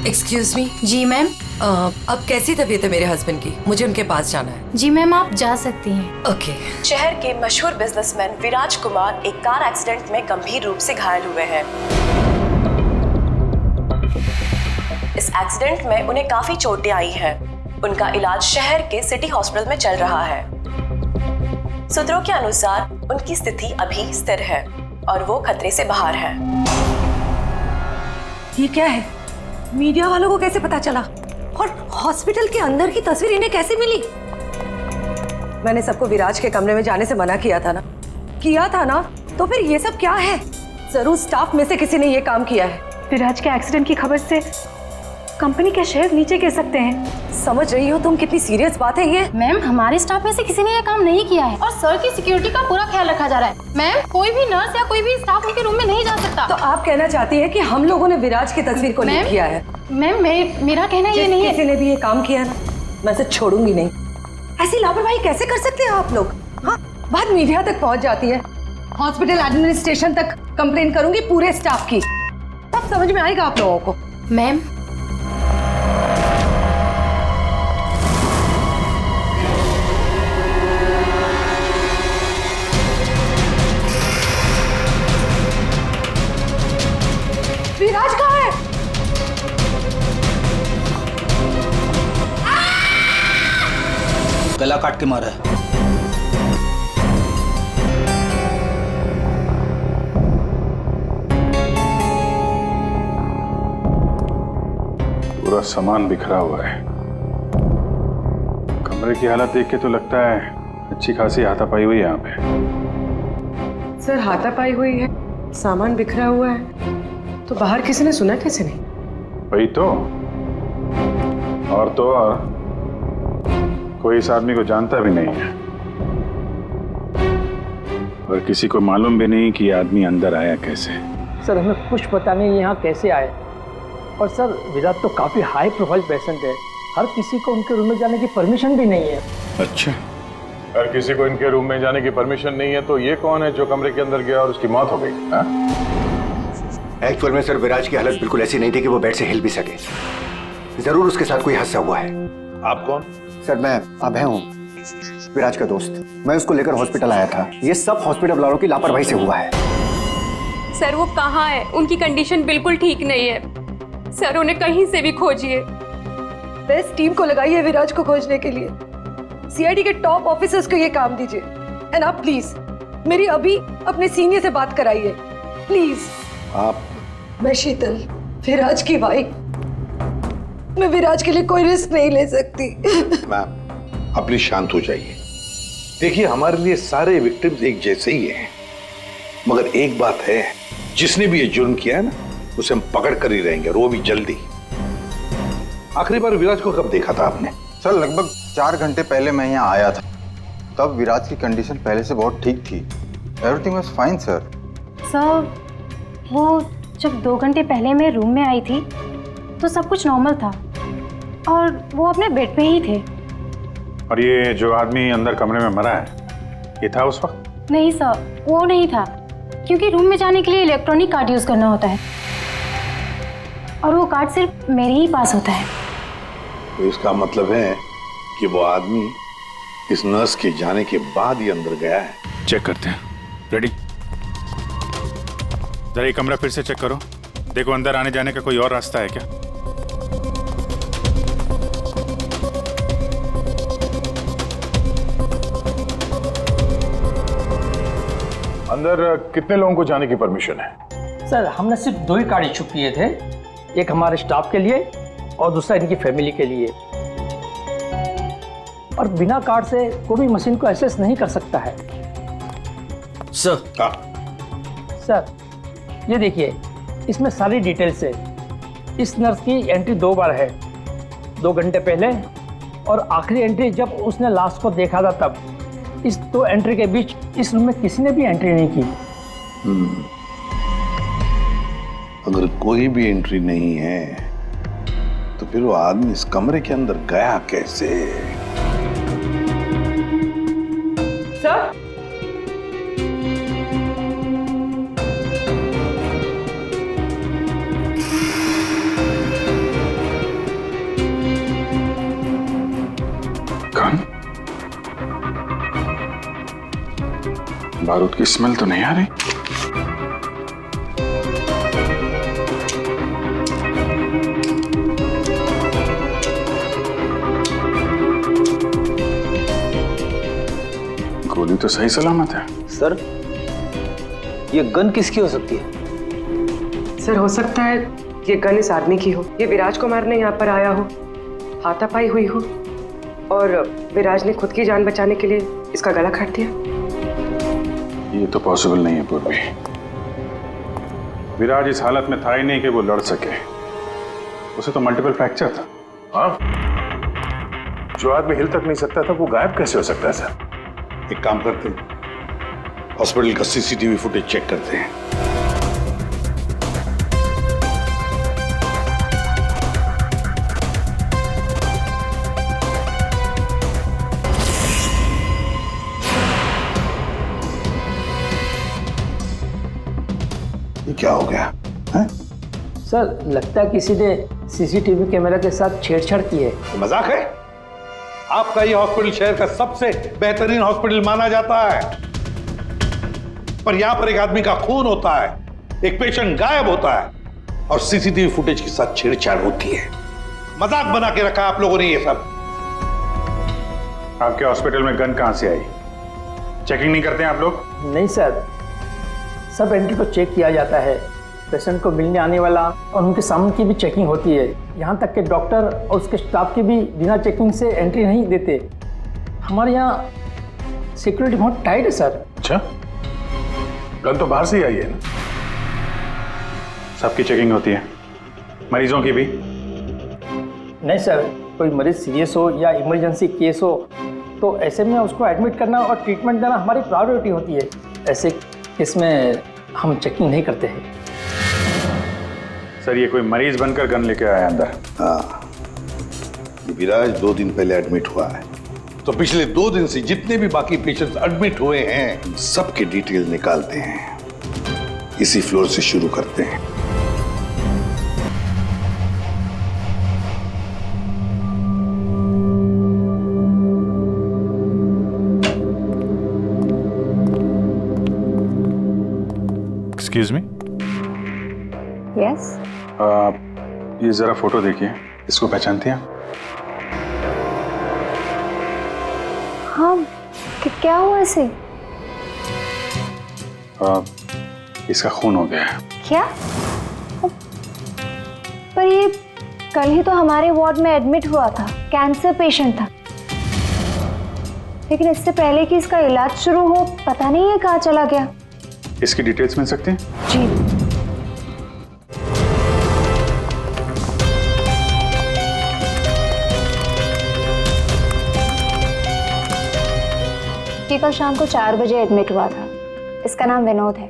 Excuse me. जी ma'am. अब कैसी तबीयत है मेरे हस्बैंड की? मुझे उनके पास जाना है। जी मैम, आप जा सकती हैं। ओके। शहर के मशहूर बिजनेसमैन विराज कुमार एक कार एक्सीडेंट में गंभीर रूप से घायल हुए हैं। इस एक्सीडेंट में उन्हें काफी चोटें आई हैं। उनका इलाज शहर के सिटी हॉस्पिटल में चल रहा है। सूत्रों के अनुसार उनकी स्थिति अभी स्थिर है और वो खतरे से बाहर है। ये क्या है? मीडिया वालों को कैसे पता चला? और हॉस्पिटल के अंदर की तस्वीर इन्हें कैसे मिली? मैंने सबको विराज के कमरे में जाने से मना किया था ना? तो फिर ये सब क्या है? जरूर स्टाफ में से किसी ने ये काम किया है। विराज के एक्सीडेंट की खबर से कंपनी के शेयर नीचे गिर सकते हैं। समझ रही हो तुम कितनी सीरियस बात है ये? मैम, हमारे स्टाफ में से किसी ने ये काम नहीं किया है और सर की सिक्योरिटी का पूरा ख्याल रखा जा रहा है। मैम, कोई भी नर्स या कोई भी स्टाफ उनके रूम में नहीं जा सकता। तो आप कहना चाहती है कि हम लोगों ने विराज की तस्वीर को लीक किया है? मैम, मेरा कहना ये नहीं है। किसी ने भी ये काम किया ना, मैं इसे छोड़ूंगी नहीं। ऐसी लापरवाही कैसे कर सकते हैं आप लोग? हाँ, बात मीडिया तक पहुंच जाती है, हॉस्पिटल एडमिनिस्ट्रेशन तक कंप्लेन करूंगी पूरे स्टाफ की, तब समझ में आएगा आप लोगों को। मैम, विराज कहाँ है? गला काट के मारा है। पूरा सामान बिखरा हुआ है। कमरे की हालत देख के तो लगता है अच्छी खासी हाथापाई हुई है यहाँ पे। सर, हाथापाई हुई है, सामान बिखरा हुआ है, तो बाहर किसी ने सुना कैसे नहीं? वही तो, और कोई इस आदमी को जानता भी नहीं है और किसी को मालूम भी नहीं कि ये आदमी अंदर आया कैसे। सर, हमें कुछ पता नहीं यहाँ कैसे आए। और सर, विराट तो काफी हाई प्रोफाइल पेशेंट है, हर किसी को उनके रूम में जाने की परमिशन भी नहीं है। अच्छा, हर किसी को इनके रूम में जाने की परमिशन नहीं है, तो ये कौन है जो कमरे के अंदर गया और उसकी मौत हो गई? एक्चुअल में सर, विराज की हालत बिल्कुल ऐसी नहीं थी कि वो बेड से हिल भी सके। जरूर उसके साथ कोई हादसा हुआ है। आप कौन? सर, मैं अभय हूँ, विराज का दोस्त। मैं उसको लेकर हॉस्पिटल आया था। ये सब हॉस्पिटल वालों की लापरवाही से हुआ है। सर, वो कहाँ है? उनकी कंडीशन बिल्कुल ठीक नहीं है सर, उन्हें कहीं से भी खोजिए। बेस्ट टीम को लगाइए विराज को खोजने के लिए। सीआईडी के टॉप ऑफिसर्स को ये काम दीजिए। एंड आप प्लीज मेरी अभी अपने सीनियर से बात कराइए, प्लीज। आप? मैं शीतल, विराज की वाइफ। मैं विराज के लिए कोई रिस्क नहीं ले सकती। मैम, आप प्लीज शांत हो जाइए। देखिए, हमारे लिए सारे विक्टिम्स एक जैसे ही हैं, मगर एक बात है, जिसने भी ये जुर्म किया है ना, उसे हम पकड़ कर ही रहेंगे, और वो भी जल्दी। आखिरी बार विराज को कब देखा था आपने? सर, लगभग 4 घंटे पहले मैं यहाँ आया था। तब विराज की कंडीशन पहले से बहुत ठीक थी। Everything was fine sir. Sir, वो जब 2 घंटे पहले मैं रूम में आई थी तो सब कुछ नॉर्मल था और वो अपने बेड पे ही थे। और ये जो आदमी अंदर कमरे में मरा है, ये था उस वक्त? नहीं सर, वो नहीं था, क्योंकि रूम में जाने के लिए इलेक्ट्रॉनिक कार्ड यूज करना होता है और वो कार्ड सिर्फ मेरे ही पास होता है। तो इसका मतलब है कि वो आदमी इस नर्स के जाने के बाद ही अंदर गया है। चेक करते हैं। रेडी? जरा ये कमरा फिर से चेक करो, देखो अंदर आने जाने का कोई और रास्ता है क्या। अंदर कितने लोगों को जाने की परमिशन है? सर, हमने सिर्फ 2 ही कार्ड इशू किए थे, एक हमारे स्टाफ के लिए और दूसरा इनकी फैमिली के लिए। और बिना कार्ड से कोई भी मशीन को एक्सेस नहीं कर सकता है। सर, सर, ये देखिए, इसमें सारी डिटेल्स है। इस नर्स की एंट्री 2 बार है, 2 घंटे पहले और आखिरी एंट्री जब उसने लास्ट को देखा था तब। इस 2 एंट्री के बीच इस रूम में किसी ने भी एंट्री नहीं की। अगर कोई भी एंट्री नहीं है तो फिर वो आदमी इस कमरे के अंदर गया कैसे? सर, बारूद की स्मेल तो नहीं आ रही? गोली तो सही सलामत है। सर, ये गन किसकी हो सकती है? सर, हो सकता है ये गन इस आदमी की हो। ये विराज को मारने यहाँ पर आया हो, हाथापाई हुई हो और विराज ने खुद की जान बचाने के लिए इसका गला काट दिया। ये तो पॉसिबल नहीं है पूर्वी। विराज इस हालत में था ही नहीं कि वो लड़ सके। उसे तो मल्टीपल फ्रैक्चर था। हाँ, जो आदमी हिल तक नहीं सकता था वो गायब कैसे हो सकता है सर? एक काम करते हैं, हॉस्पिटल का सीसीटीवी फुटेज चेक करते हैं। ये क्या हो गया है? सर, लगता है किसी ने सीसीटीवी कैमरा के साथ छेड़छाड़ की है। ये मजाक है? आपका ये हॉस्पिटल शहर का सबसे बेहतरीन हॉस्पिटल माना जाता है, पर यहां पर एक आदमी का खून होता है, एक पेशेंट गायब होता है और सीसीटीवी फुटेज के साथ छेड़छाड़ होती है। मजाक बना के रखा आप लोगों ने ये सब। आपके हॉस्पिटल में गन कहां से आई? चेकिंग नहीं करते हैं आप लोग? नहीं सर, सब एंट्री को चेक किया जाता है। पेशेंट को मिलने आने वाला और उनके सामान की भी चेकिंग होती है। यहाँ तक कि डॉक्टर और उसके स्टाफ की भी बिना चेकिंग से एंट्री नहीं देते। हमारे यहाँ सिक्योरिटी बहुत टाइट है सर। अच्छा, गन तो बाहर से ही आई है ना? सबकी चेकिंग होती है, मरीजों की भी? नहीं सर, कोई मरीज सीरियस हो या इमरजेंसी केस हो तो ऐसे में उसको एडमिट करना और ट्रीटमेंट देना हमारी प्रायोरिटी होती है। ऐसे केस में हम चेकिंग नहीं करते हैं। सर, ये कोई मरीज बनकर गन लेके आया अंदर? हाँ, ये विराज 2 दिन पहले एडमिट हुआ है, तो पिछले 2 दिन से जितने भी बाकी पेशेंट्स एडमिट हुए हैं सबके डिटेल निकालते हैं। इसी फ्लोर से शुरू करते हैं। Excuse me. यस। ये जरा फोटो देखिए, इसको पहचानती हैं? हाँ, क्या हुआ इसे? इसका खून हो गया है। क्या? पर ये कल ही तो हमारे वार्ड में एडमिट हुआ था, कैंसर पेशेंट था। लेकिन इससे पहले कि इसका इलाज शुरू हो, पता नहीं ये कहाँ चला गया। इसकी डिटेल्स मिल सकती हैं? जी। ये कल शाम को 4 बजे एडमिट हुआ था। इसका नाम विनोद है।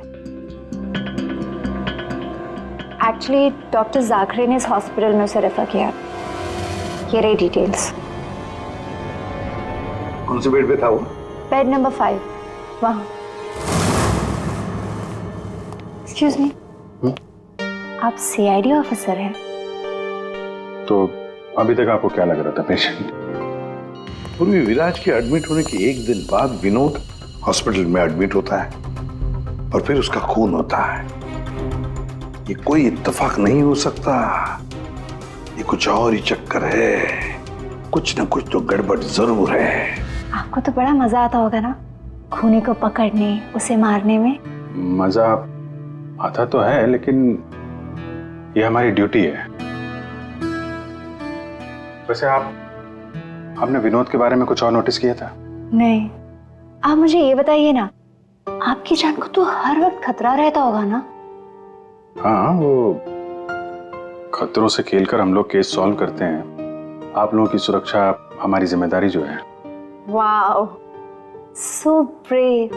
एक्चुअली डॉक्टर जाखरे ने इस हॉस्पिटल में उसे रेफर किया। ये रही डिटेल्स। कौन से बेड पे था वो? बेड नंबर 5, वहाँ। एक्सक्यूज मी, आप सीआईडी ऑफिसर हैं? तो अभी तक आपको क्या लग रहा था पेशेंट? पूर्वी विराज के एडमिट होने के 1 दिन बाद विनोद हॉस्पिटल में एडमिट होता है और फिर उसका खून होता है। ये कोई इत्तेफाक नहीं हो सकता, ये कुछ और ही चक्कर है। कुछ ना कुछ तो गड़बड़ जरूर है। आपको तो बड़ा मजा आता होगा ना, खूनी को पकड़ने, उसे मारने में। मजा आता तो है, लेकिन ये हमारी ड्यूटी है। वैसे आपने विनोद के बारे में कुछ और नोटिस किया था? नहीं। आप मुझे ये बताइए ना, आपकी जान को तो हर वक्त खतरा रहता होगा ना? हाँ, वो खतरों से खेलकर हम लोग केस सॉल्व करते हैं। आप लोगों की सुरक्षा हमारी जिम्मेदारी जो है। Wow, so brave.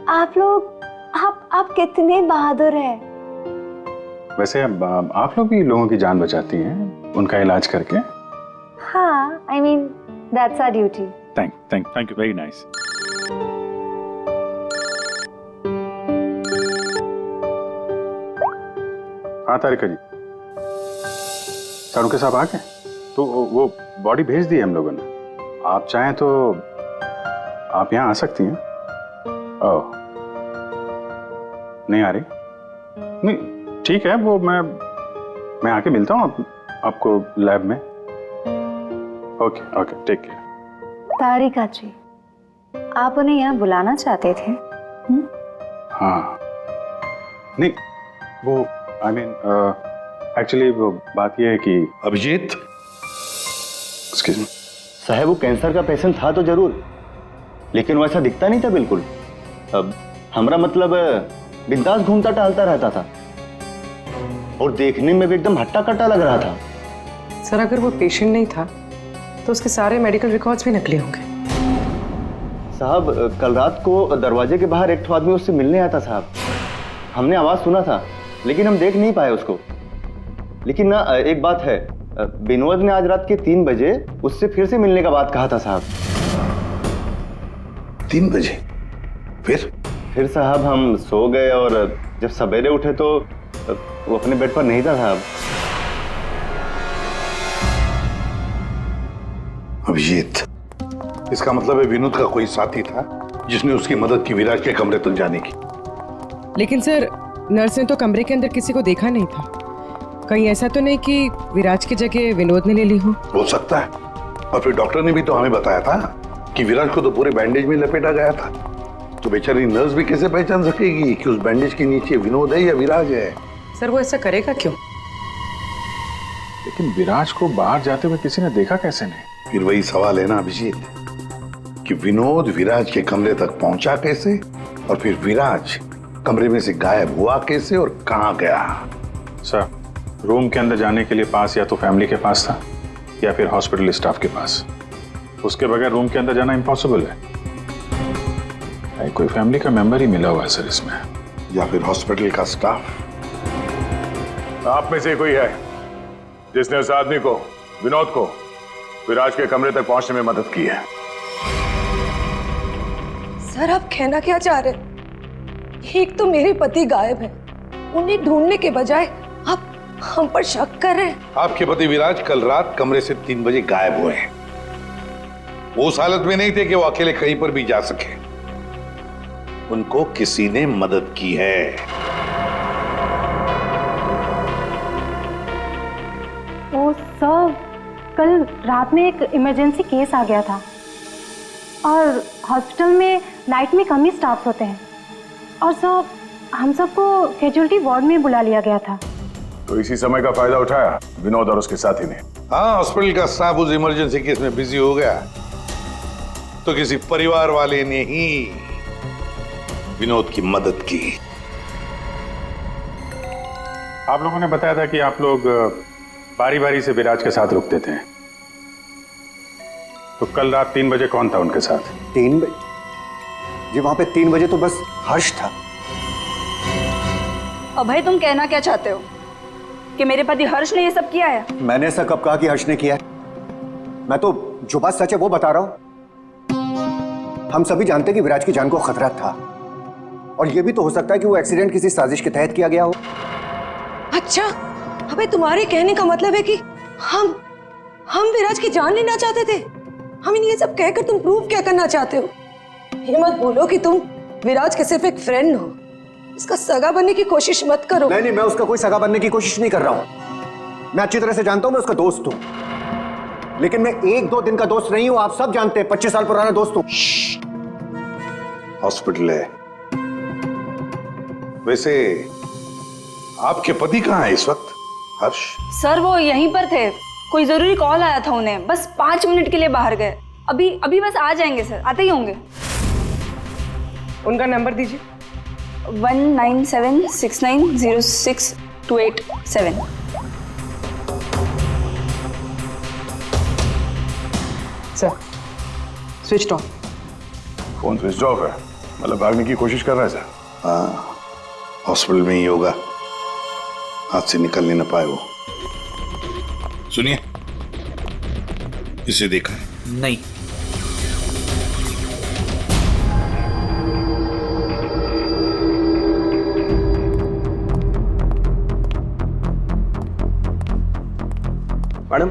आप कितने बहादुर हैं। वैसे आप लोग भी लोगों की जान बचाती हैं उनका इलाज करके। हाँ, I mean, that's our duty. Thank you, very nice. हाँ तारिका जी, सारुके साहब आ गए? तो वो बॉडी भेज दी है हम लोगों ने। आप चाहें तो आप यहाँ आ सकती हैं। ओह, नहीं आ रही? नहीं ठीक है, वो मैं आके मिलता हूँ आपको लैब में। Okay okay, take care. Tarika ji, आप उन्हें यहाँ बुलाना चाहते थे? हाँ, नहीं वो आई मीन एक्चुअली वो बात ये है कि अभिजीत, एक्सक्यूज मी साहब, वो कैंसर का पेशेंट था तो जरूर, लेकिन वैसा दिखता नहीं था बिल्कुल। अब हमारा मतलब बिंदास घूमता टहलता रहता था और देखने में भी एकदम हट्टा कट्टा लग रहा था। सर अगर वो पेशेंट नहीं था तो उसके सारे मेडिकल रिकॉर्ड्स भी नकली होंगे। साहब कल रात को दरवाजे के बाहर एक आदमी उससे मिलने आया था साहब। हमने आवाज सुना था लेकिन हम देख नहीं पाए उसको। लेकिन ना एक बात है, विनोद ने आज रात के 3 बजे उससे फिर से मिलने का बात कहा था साहब। 3 बजे? फिर साहब हम सो गए और जब सवेरे उठे तो वो अपने बेड पर नहीं था साहब। अभिजीत, इसका मतलब है विनोद का कोई साथी था जिसने उसकी मदद की विराज के कमरे तक जाने की। लेकिन सर नर्स ने तो कमरे के अंदर किसी को देखा नहीं था। कहीं ऐसा तो नहीं कि विराज की जगह विनोद ने ले ली हो सकता है। और फिर डॉक्टर ने भी तो हमें बताया था कि विराज को तो पूरे बैंडेज में लपेटा गया था, तो बेचारी नर्स भी कैसे पहचान सकेगी कि उस बैंडेज के नीचे विनोद है या विराज है? सर वो ऐसा करेगा क्यों? लेकिन विराज को बाहर जाते हुए किसी ने देखा कैसे नहीं? फिर वही सवाल है ना अभिजीत, कि विनोद विराज के कमरे तक पहुंचा कैसे और फिर विराज कमरे में से गायब हुआ कैसे और कहां गया? सर, रूम के अंदर जाने के लिए पास या तो फैमिली के पास था या फिर हॉस्पिटल स्टाफ के पास। उसके बगैर रूम के अंदर जाना इम्पॉसिबल है। कोई फैमिली का मेंबर ही मिला हुआ है सर इसमें, या फिर हॉस्पिटल का स्टाफ। आप में से कोई है जिसने उस आदमी को, विनोद को, विराज के कमरे तक पहुंचने में मदद की है? सर आप कहना क्या चाह रहे? एक तो मेरे पति गायब है, उन्हें ढूंढने के बजाय आप हम पर शक कर रहे हैं। आपके पति विराज कल रात कमरे से 3 बजे गायब हुए हैं। वो उस हालत में नहीं थे कि वो अकेले कहीं पर भी जा सके। उनको किसी ने मदद की है। ओ सर, कल रात में एक इमरजेंसी केस आ गया था और हॉस्पिटल में नाइट में कम ही स्टाफ होते हैं और सर हम सबको कैजुअल्टी वार्ड में बुला लिया गया था। तो इसी समय का फायदा उठाया विनोद और उसके साथी ने। हाँ, हॉस्पिटल का स्टाफ उस इमरजेंसी केस में बिजी हो गया तो किसी परिवार वाले ने ही विनोद की मदद की। आप लोगों ने बताया था कि आप लोग बारी बारी से विराज के साथ रुकते थे, तो कल रात 3 बजे कौन था उनके साथ? 3 बजे जी, वहां पे 3 बजे तो बस हर्ष था। अभय तुम कहना क्या चाहते हो कि मेरे पति हर्ष ने ये सब किया है? मैंने ऐसा कब कहा कि हर्ष ने किया है? मैं तो जो बात सच है वो बता रहा हूं। हम सभी जानते हैं कि विराज की जान को खतरा था और ये भी तो हो सकता है कि वो एक्सीडेंट किसी साजिश के तहत किया गया हो। अच्छा, अबे तुम्हारे कहने का मतलब है कि हम विराज की जान लेना चाहते थे? हम ये सब कहकर तुम प्रूव क्या करना चाहते हो? ये मत बोलो कि तुम विराज के सिर्फ एक फ्रेंड हो, इसका सगा बनने की कोशिश मत करो। नहीं, मैं उसका कोई सगा बनने की कोशिश नहीं कर रहा हूं। मैं अच्छी तरह से जानता हूं मैं उसका दोस्त हूं, लेकिन मैं 1-2 दिन का दोस्त नहीं हूं। आप सब जानते हैं 25 साल पुराना दोस्त हूं। हॉस्पिटल है। वैसे आपके पति कहाँ है इस वक्त? हर्ष सर वो यहीं पर थे, कोई जरूरी कॉल आया था उन्हें, बस 5 मिनट के लिए बाहर गए। अभी बस आ जाएंगे सर, आते ही होंगे। उनका नंबर दीजिए। 1976906287। Sir switch off. Phone switch off है, मतलब भागने की कोशिश कर रहा है सर? हाँ, हॉस्पिटल में ही होगा, हाथ से निकलने न पाए वो। सुनिए, इसे देखा है? नहीं। मैडम,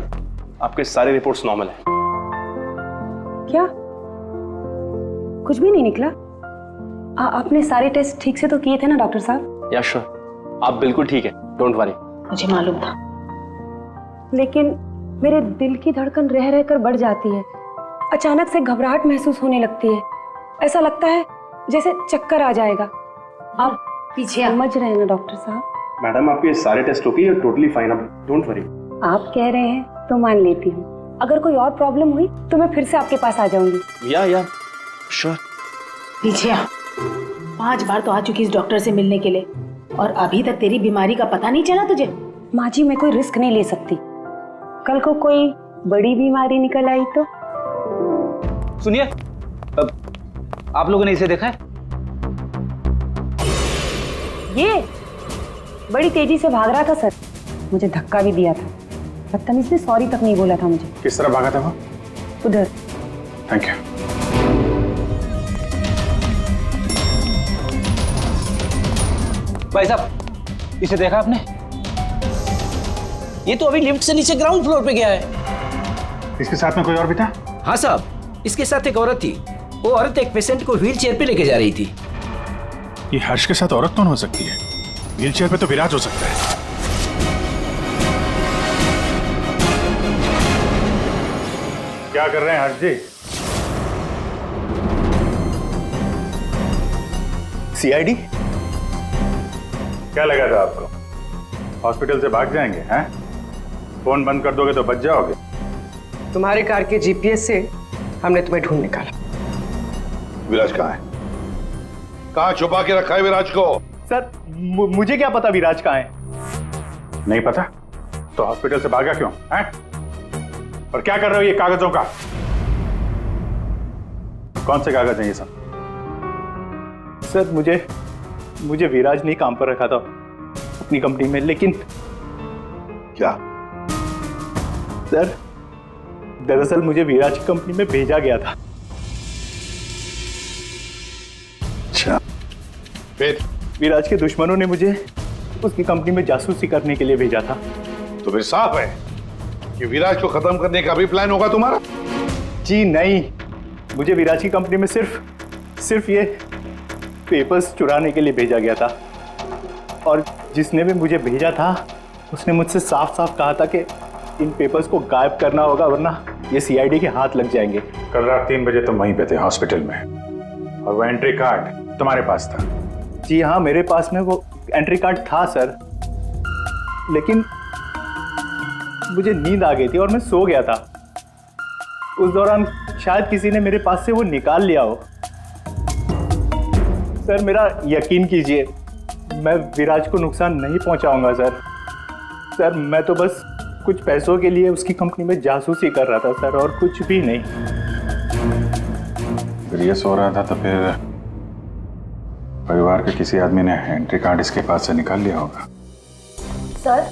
आपके सारे रिपोर्ट्स नॉर्मल हैं। क्या? कुछ भी नहीं निकला? आपने सारे टेस्ट ठीक से तो किए थे ना डॉक्टर साहब? या श्योर, आप बिल्कुल ठीक है, डोंट वरी। मुझे मालूम था, लेकिन मेरे दिल की धड़कन रह रहकर बढ़ जाती है। अचानक से घबराहट महसूस होने लगती है। ऐसा लगता है जैसे चक्कर आ जाएगा। आप पीछे समझ रहे हैं ना डॉक्टर साहब? मैडम आपके सारे टेस्ट ओके, टोटली फाइन, आप डोंट वरी। आप कह रहे हैं तो मान लेती हूँ। अगर कोई और प्रॉब्लम हुई तो मैं फिर से आपके पास आ जाऊंगी। या श्योर। पीछे आ। 5 बार तो आ चुकी इस डॉक्टर से मिलने के लिए और अभी तक तेरी बीमारी का पता नहीं चला तुझे? माँ जी, मैं कोई रिस्क नहीं ले सकती। कल को कोई बड़ी बीमारी निकल आई तो? सुनिए, आप लोगों ने इसे देखा है? ये बड़ी तेजी से भाग रहा था सर, मुझे धक्का भी दिया था। बदतमीज ने सॉरी तक नहीं बोला था मुझे। किस तरह भागा था वो? उधर। Thank you. भाई साहब, इसे देखा आपने? ये तो अभी लिफ्ट से नीचे ग्राउंड फ्लोर पे गया है। इसके साथ में कोई और भी था? हाँ साहब, इसके साथ एक औरत थी। वो औरत एक पेशेंट को व्हील चेयर पे लेके जा रही थी। ये हर्ष के साथ औरत कौन हो सकती है? व्हील चेयर पे तो विराज हो सकता है। क्या कर रहे हैं हर्ष जी? सीआईडी? क्या लगा था आपको हॉस्पिटल से भाग जाएंगे? हैं? फोन बंद कर दोगे तो बच जाओगे। तुम्हारे कार के जीपीएस से हमने तुम्हें ढूंढ निकाला। विराज कहाँ है? कहाँ छुपा के रखा है विराज को? सर मुझे क्या पता विराज कहाँ है? नहीं पता तो हॉस्पिटल से भागा क्यों? हैं? और क्या कर रहे हो ये कागजों का? कौन से कागज हैं ये सब? सर मुझे विराज ने काम पर रखा था अपनी कंपनी में, लेकिन क्या? सर दरअसल मुझे विराज की कंपनी में भेजा गया था। अच्छा, फिर? विराज के दुश्मनों ने मुझे उसकी कंपनी में जासूसी करने के लिए भेजा था। तो फिर साफ है कि विराज को खत्म करने का भी प्लान होगा तुम्हारा? जी नहीं, मुझे विराज की कंपनी में सिर्फ ये पेपर्स चुराने के लिए भेजा गया था। और जिसने भी मुझे भेजा था उसने मुझसे साफ साफ कहा था कि इन पेपर्स को गायब करना होगा, वरना ये सीआईडी के हाथ लग जाएंगे। कल रात 3 बजे तुम वहीं पे थे हॉस्पिटल में, और वो एंट्री कार्ड तुम्हारे पास था? जी हाँ, मेरे पास में वो एंट्री कार्ड था सर, लेकिन मुझे नींद आ गई थी और मैं सो गया था। उस दौरान शायद किसी ने मेरे पास से वो निकाल लिया हो। सर मेरा यकीन कीजिए, मैं विराज को नुकसान नहीं पहुंचाऊंगा सर। मैं तो बस कुछ पैसों के लिए उसकी कंपनी में जासूसी कर रहा था सर, और कुछ भी नहीं। फिर ये सो रहा था तो फिर परिवार के किसी आदमी ने एंट्री कार्ड इसके पास से निकाल लिया होगा। सर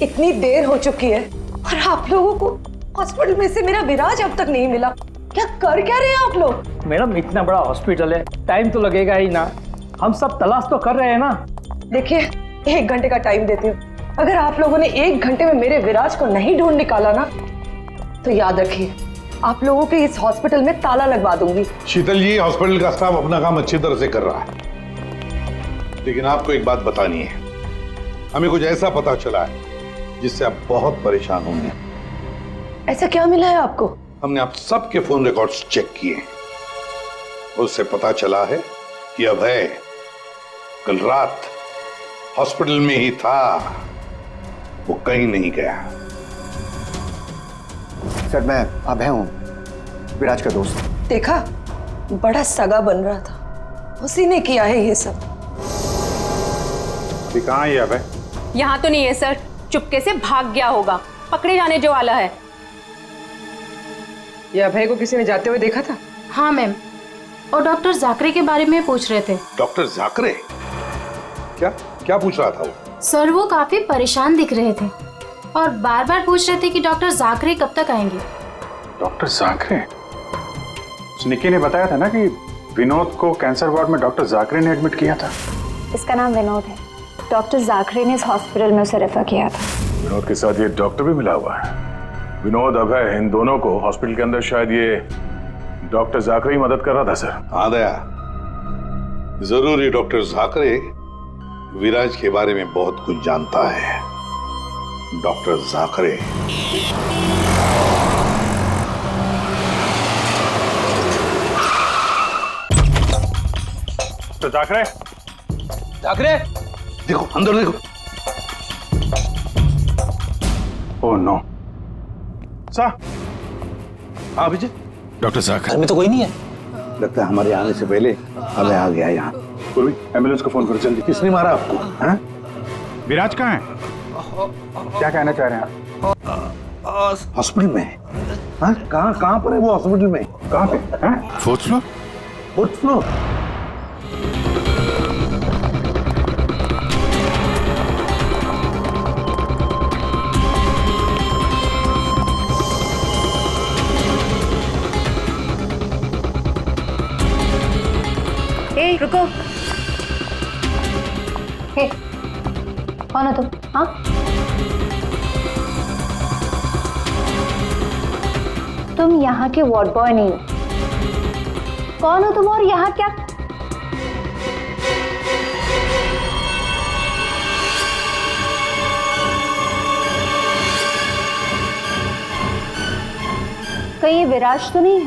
इतनी देर हो चुकी है और आप लोगों को हॉस्पिटल में से मेरा विराज अब तक नहीं मिला। क्या कर क्या रहे हैं आप लोग? मैडम इतना बड़ा हॉस्पिटल है, टाइम तो लगेगा ही ना। हम सब तलाश तो कर रहे हैं ना। देखिए 1 घंटे का टाइम देती हूँ। अगर आप लोगों ने 1 घंटे में मेरे विराज को नहीं ढूंढ निकाला ना, तो याद रखिए आप लोगों के इस हॉस्पिटल में ताला लगवा दूंगी। शीतल जी, हॉस्पिटल का स्टाफ अपना काम अच्छी तरह से कर रहा है, लेकिन आपको एक बात बतानी है। हमें कुछ ऐसा पता चला है जिससे आप बहुत परेशान होंगे। ऐसा क्या मिला है आपको? हमने आप सबके फोन रिकॉर्ड्स चेक किए, उससे पता चला है कि अभय कल रात हॉस्पिटल में ही था, वो कहीं नहीं गया। सर मैं अभय हूं, विराज का दोस्त। देखा, बड़ा सगा बन रहा था, उसी ने किया है ये सब। कहाँ है अभय? यहाँ तो नहीं है सर, चुपके से भाग गया होगा, पकड़े जाने जो वाला है। ये अभय को किसी ने जाते हुए देखा था? हाँ मैम, और डॉक्टर जाकरे के बारे में पूछ रहे थे। डॉक्टर जाकरे? क्या पूछ रहा था वो? सर वो काफी परेशान दिख रहे थे और बार बार पूछ रहे थे कि डॉक्टर जाकरे कब तक आएंगे। डॉक्टर जाकरे? निकी ने बताया था ना कि विनोद को कैंसर वार्ड में डॉक्टर जाकरे ने एडमिट किया था। इसका नाम विनोद है, डॉक्टर जाकरे ने इस हॉस्पिटल में उसे रेफर किया था। विनोद के साथ ये डॉक्टर भी मिला हुआ है। विनोद, अभय, इन दोनों को हॉस्पिटल के अंदर शायद ये डॉक्टर जाकरे ही मदद कर रहा था सर। हाँ दया, जरूर ये डॉक्टर जाकरे विराज के बारे में बहुत कुछ जानता है। डॉक्टर जाकरे। तो जाकरे, जाकरे, देखो अंदर देखो। Oh no. सा हाँ विजय। डॉक्टर साहब घर में तो कोई नहीं है। लगता है हमारे आने से पहले हमें आ गया यहाँ। पूर्वी एम्बुलेंस को फोन करो जल्दी। किसने मारा आपको? हाँ? विराज कहाँ है? क्या कहना चाह रहे हैं आप? हॉस्पिटल में। हाँ कहाँ पर है वो हॉस्पिटल में? कहाँ पे? हाँ? Fourth floor. Fourth floor. ए, रुको। हे, कौन हो तुम? हाँ? तुम यहाँ के वार्ड बॉय नहीं हो। कौन हो तुम और यहाँ क्या? कहीं ये विराज तो नहीं है?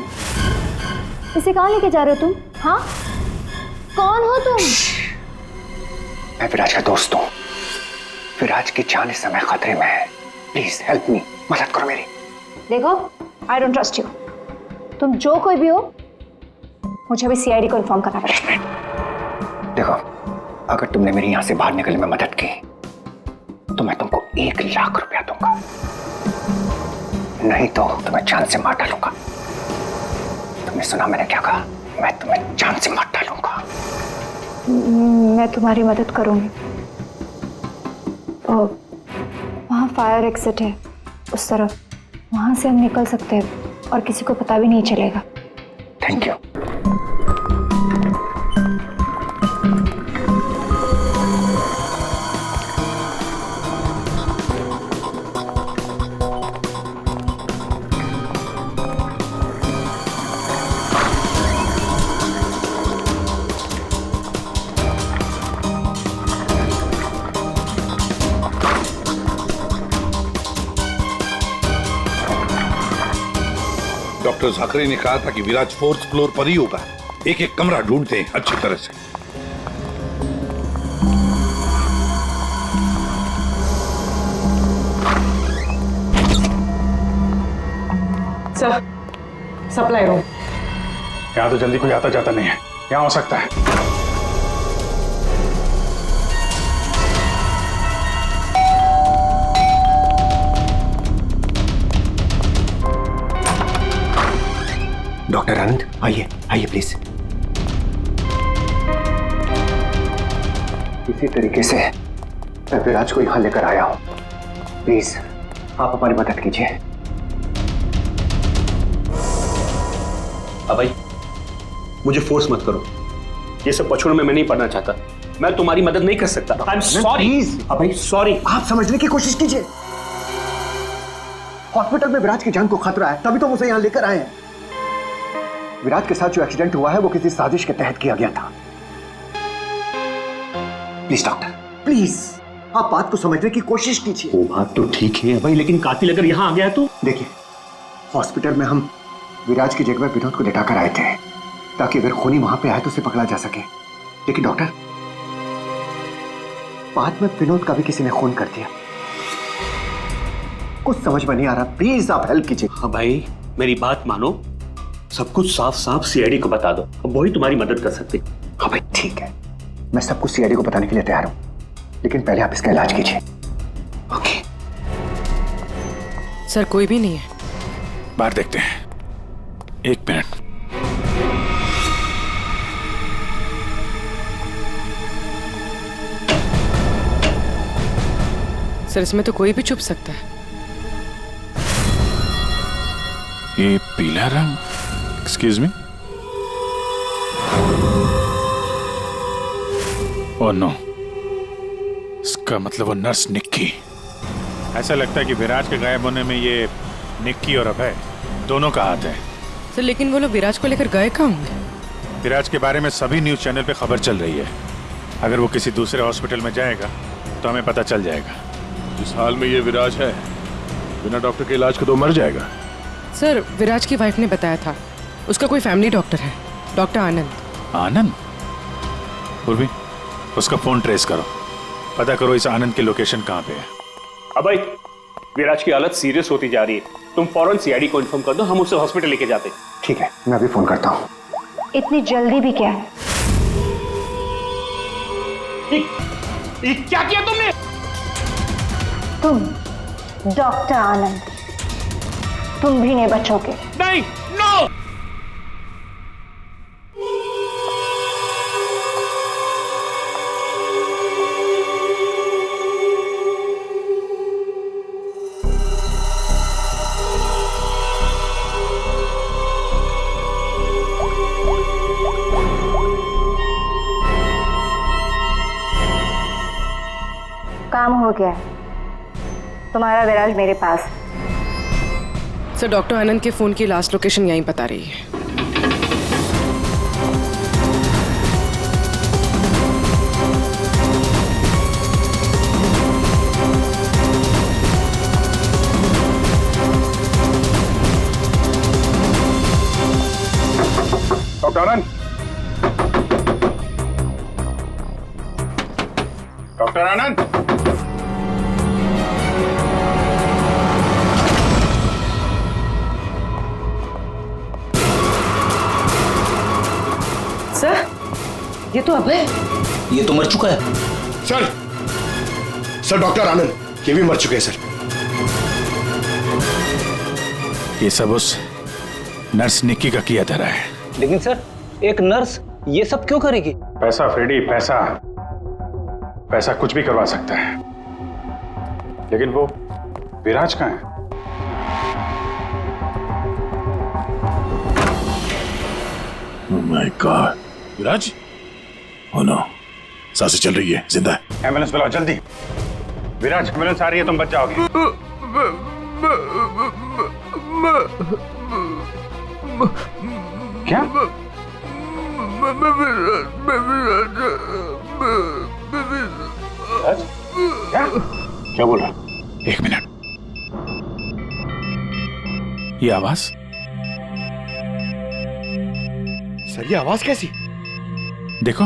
इसे कहाँ लेके जा रहे हो तुम? हाँ? कौन हो तुम? मैं विराज का दोस्त हूँ। विराज की जान इस समय खतरे में है। प्लीज हेल्प मी, मदद करो मेरी। देखो, आई डोंट ट्रस्ट यू। तुम जो कोई भी हो, मुझे अभी सीआईडी को इन्फॉर्म करना पड़ेगा। देखो, अगर तुमने मेरी यहाँ से बाहर निकलने में मदद की तो मैं तुमको 1 लाख रुपया दूंगा, नहीं तो तुम्हें जान से मार डालूंगा। तुमने सुना मैंने क्या कहा? मैं तुम्हें जान से मार डालूंगा। मैं तुम्हारी मदद करूंगी। वहाँ फायर एग्जिट है उस तरफ, वहां से हम निकल सकते हैं और किसी को पता भी नहीं चलेगा। Thank you. डॉक्टर जाकरे ने कहा था कि विराज 4th फ्लोर पर ही होगा। एक एक कमरा ढूंढते हैं अच्छी तरह से। Sir, supply room. यहाँ तो जल्दी कोई आता जाता नहीं है। यहाँ हो सकता है। डॉक्टर आनंद, आइए आइए प्लीज। इसी तरीके से मैं विराज को यहां लेकर आया हूं। प्लीज आप हमारी मदद कीजिए। अभय, मुझे फोर्स मत करो। ये सब बचपन में मैं नहीं पढ़ना चाहता। मैं तुम्हारी मदद नहीं कर सकता। I am sorry. Abhay sorry. आप समझने की कोशिश कीजिए। हॉस्पिटल में विराज की जान को खतरा है, तभी तो उसे यहां लेकर आए हैं। विराज के साथ जो एक्सीडेंट हुआ है वो किसी साजिश के तहत किया गया था। प्लीज डॉक्टर, प्लीज आप बात को समझने की कोशिश कीजिए। वो बात तो ठीक है भाई, लेकिन कातिल अगर यहाँ आ गया तो? देखिए, हॉस्पिटल में हम विराज की जगह विनोद को लेटाकर आए थे ताकि अगर खूनी वहां पे आए तो उसे पकड़ा जा सके। लेकिन डॉक्टर, बाद में विनोद का भी किसी ने खून कर दिया। कुछ समझ में नहीं आ रहा। प्लीज आप हेल्प कीजिए। हाँ भाई, मेरी बात मानो। सब कुछ साफ साफ सीआईडी को बता दो, अब वही तुम्हारी मदद कर सकते। हाँ भाई ठीक है, मैं सब कुछ सीआईडी को बताने के लिए तैयार हूं, लेकिन पहले आप इसका इलाज कीजिए। ओके सर, कोई भी नहीं है। बाहर देखते हैं। 1 मिनट। सर, इसमें तो कोई भी छुप सकता है। ये पीला रंग। Excuse me. ओह नो, इसका मतलब वो नर्स निक्की। ऐसा लगता है कि विराज के गायब होने में ये निक्की और अभय दोनों का हाथ है। सर, लेकिन वो लोग विराज को लेकर गए कहाँ होंगे? विराज के बारे में सभी न्यूज चैनल पे खबर चल रही है। अगर वो किसी दूसरे हॉस्पिटल में जाएगा तो हमें पता चल जाएगा। इस हाल में ये विराज है, बिना डॉक्टर के इलाज के तो मर जाएगा। सर, विराज की वाइफ ने बताया था उसका कोई फैमिली डॉक्टर है, डॉक्टर आनंद। आनंद? उर्वी, उसका फोन ट्रेस करो, पता करो इस आनंद की लोकेशन कहाँ पे है। अबे, विराज की हालत सीरियस होती जा रही है, तुम फौरन सीआईडी को इन्फॉर्म कर दो, हम उसे हॉस्पिटल लेके जाते। ठीक है, मैं अभी फोन करता हूँ। इतनी जल्दी भी क्या है? क्या किया तुमने? तुम डॉक्टर आनंद, तुम भी नहीं बचोगे। नहीं, नो। काम हो गया, तुम्हारा विराज मेरे पास। सर, डॉक्टर आनंद के फोन की लास्ट लोकेशन यहीं बता रही है। डॉक्टर आनंद, डॉक्टर आनंद, सर, ये तो अभय। ये तो मर चुका है। सर डॉक्टर आनंद ये भी मर चुके हैं सर। ये सब उस नर्स निक्की का किया धरा है। लेकिन सर, एक नर्स ये सब क्यों करेगी? पैसा फ्रेडी, पैसा पैसा कुछ भी करवा सकता है। लेकिन वो विराज कहाँ है? Oh my God, Viraj? Oh no, सांसें चल रही है, जिंदा है। एम्बुलेंस बुलाओ जल्दी। विराज, एम्बुलेंस आ रही है, तुम बच जाओगे। क्या? क्या बोल रहा? एक मिनट, ये आवाज? सर ये आवाज कैसी? देखो,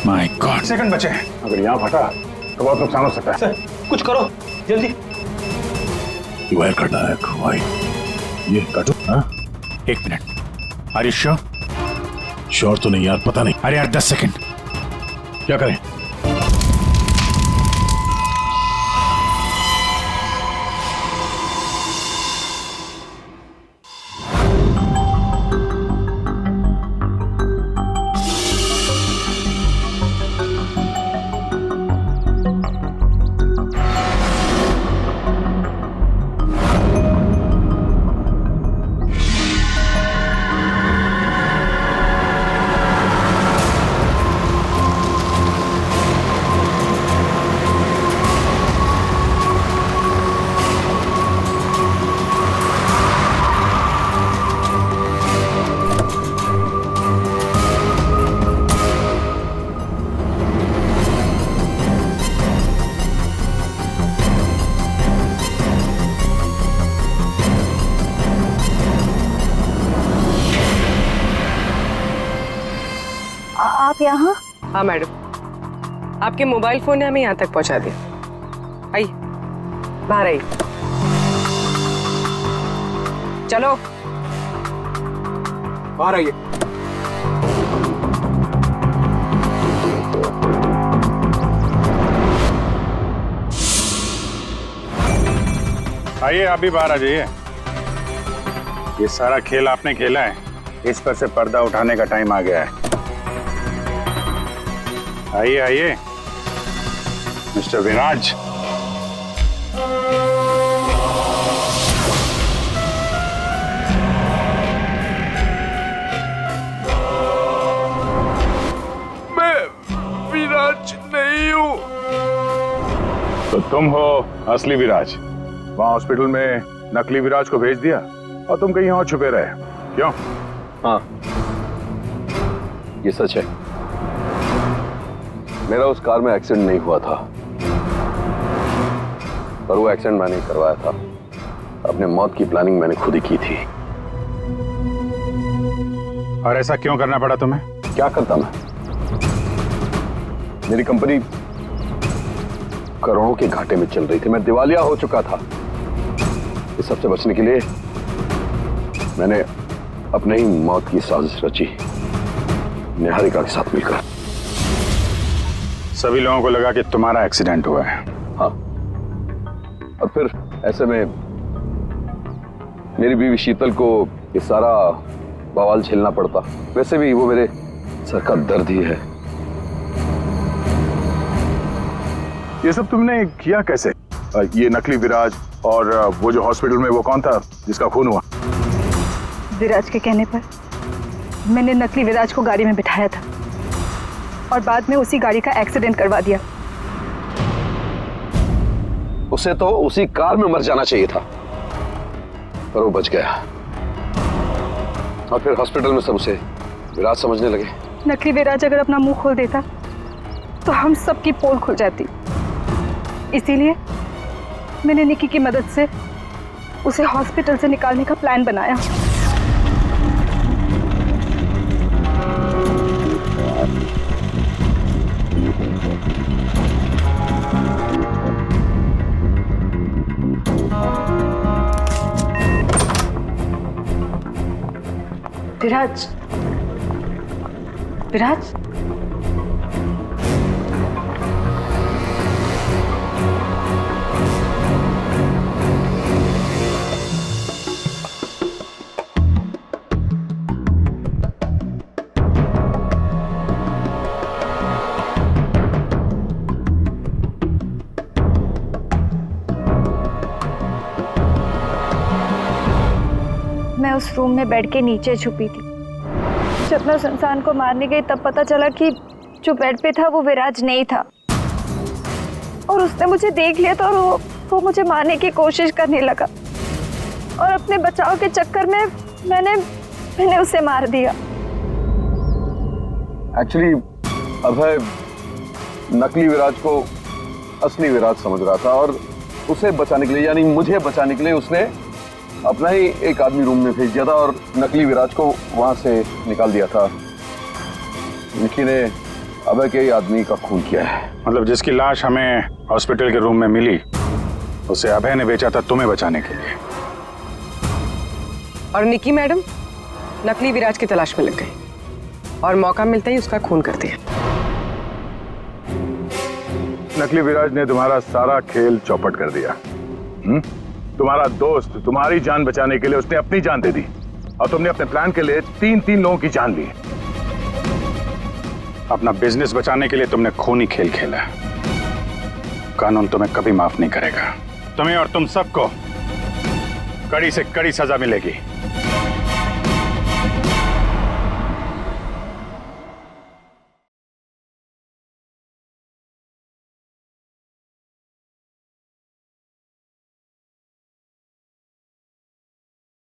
माय गॉड, सेकंड बचे हैं। अगर यहाँ फटा तो बहुत नुकसान हो सकता है। सर, कुछ करो जल्दी। वायर काटना है, ये काटो। हाँ? एक minute, are you sure? Sure तो नहीं यार, पता नहीं। अरे यार 10 सेकंड। क्या करें? आप यहाँ? हाँ मैडम, आपके मोबाइल फोन ने हमें यहाँ तक पहुँचा दिया। आइए, बाहर आइए। चलो बाहर आइए। आइए, आप भी बाहर आ जाइए। ये सारा खेल आपने खेला है, इस पर से पर्दा उठाने का टाइम आ गया है। आइए आइए, मिस्टर विराज। तुम हो असली विराज। वहां हॉस्पिटल में नकली विराज को भेज दिया और तुम कहीं और छुपे रहे, क्यों? हाँ, ये सच है। मेरा उस कार में एक्सीडेंट नहीं हुआ था, पर वो एक्सीडेंट मैंने करवाया था। अपने मौत की प्लानिंग मैंने खुद ही की थी। और ऐसा क्यों करना पड़ा तुम्हें? क्या करता मैं? मेरी कंपनी करोड़ों के घाटे में चल रही थी, मैं दिवालिया हो चुका था। इस सबसे बचने के लिए मैंने अपने ही मौत की साजिश रची, निहारिका के साथ मिलकर। सभी लोगों को लगा कि तुम्हारा एक्सीडेंट हुआ है। हाँ, और फिर ऐसे में मेरी बीवी शीतल को ये सारा बवाल झेलना पड़ता। वैसे भी वो मेरे सर का दर्द ही है। ये सब तुमने किया कैसे? ये नकली विराज और वो जो हॉस्पिटल में वो कौन था जिसका खून हुआ? विराज के कहने पर मैंने नकली विराज को गाड़ी में बिठाया था और बाद में उसी गाड़ी का एक्सीडेंट करवा दिया। उसे तो उसी कार में मर जाना चाहिए था, पर वो बच गया। और फिर हॉस्पिटल में सब उसे विराज समझने लगे। नकली विराज अगर अपना मुंह खोल देता तो हम सबकी पोल खुल जाती। इसीलिए मैंने निकी की मदद से उसे हॉस्पिटल से निकालने का प्लान बनाया। विराज, विराज, मैं उस रूम में बेड के नीचे छुपी थी। जब मैं उस इंसान को मारने गई तब पता चला कि जो बेड पे था वो विराज नहीं था, और उसने मुझे देख लिया था और वो मुझे मारने की कोशिश करने लगा, और अपने बचाव के चक्कर में मैंने उसे मार दिया। एक्चुअली अभय नकली विराज को असली विराज समझ रहा था, और उसे बचाने के लिए, यानी मुझे बचाने के लिए, उसने अपना ही एक आदमी रूम में भेज दिया था और नकली विराज को वहां से निकाल दिया था। निकी ने अभय के ही आदमी का खून किया है। मतलब जिसकी लाश हमें हॉस्पिटल के रूम में मिली उसे अभय ने बेचा था तुम्हें बचाने के लिए। और निकी मैडम नकली विराज की तलाश में लग गई और मौका मिलते ही उसका खून कर दिया। नकली विराज ने तुम्हारा सारा खेल चौपट कर दिया। तुम्हारा दोस्त तुम्हारी जान बचाने के लिए उसने अपनी जान दे दी, और तुमने अपने प्लान के लिए 3 लोगों की जान ली। अपना बिजनेस बचाने के लिए तुमने खूनी खेल खेला। कानून तुम्हें कभी माफ नहीं करेगा। तुम्हें और तुम सबको कड़ी से कड़ी सजा मिलेगी।